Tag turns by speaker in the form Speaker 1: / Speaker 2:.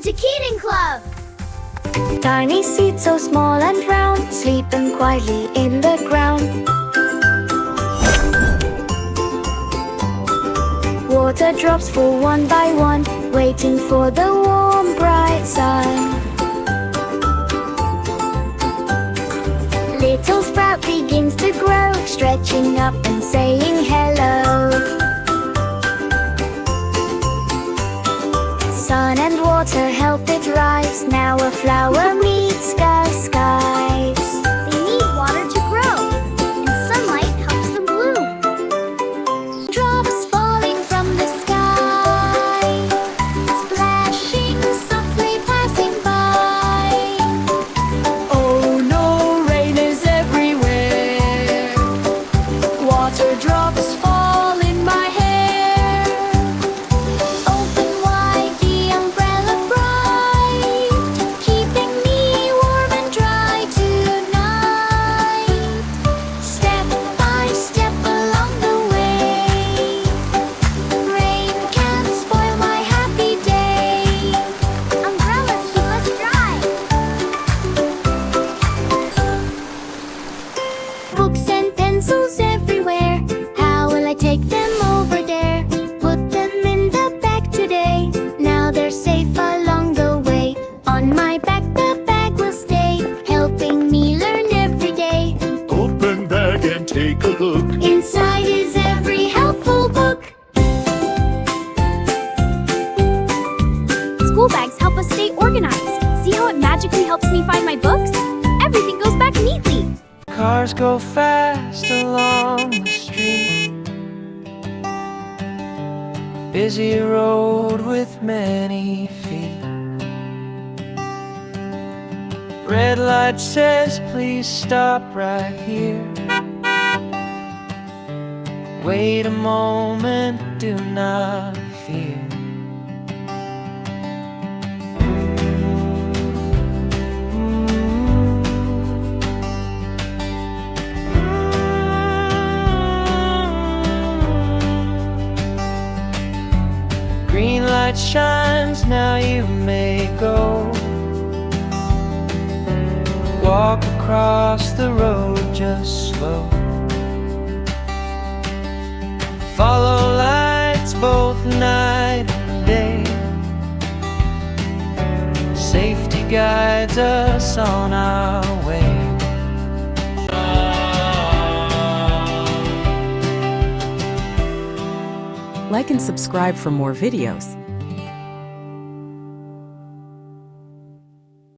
Speaker 1: to Kiden Club!
Speaker 2: Tiny seeds so small and round, sleeping quietly in the ground. Water drops fall one by one, waiting for the warm, bright sun. Little sprout begins to grow, stretching up and saying hello. Sun and water help it rise, now a flower meets the skies.
Speaker 1: They need water to grow, and sunlight helps them bloom.
Speaker 2: Drops falling from the sky, splashing softly passing by.
Speaker 3: Oh no, rain is everywhere. Water drops fall in my hair.
Speaker 2: Open wide the umbrella bright, keeping me warm and dry tonight. Step by step along the way, rain can't spoil my happy day.
Speaker 1: Umbrellas keep us dry.
Speaker 2: Books and pencils everywhere, how will I take them over there? Put them in the bag today, now they're safe along the way. On my back the bag will stay, helping me learn every day.
Speaker 4: Open bag and take a look.
Speaker 2: Inside is every helpful book.
Speaker 1: School bags help us stay organized. See how it magically helps me find my books? Everything goes back neatly.
Speaker 3: Cars go fast along the street. Busy road with many feet. Red light says please stop right here. Wait a moment, do not fear. Green light shines, now you may go. Walk across the road just slow. Follow lights both night and day. Safety guides us on our way.
Speaker 5: Like and subscribe for more videos.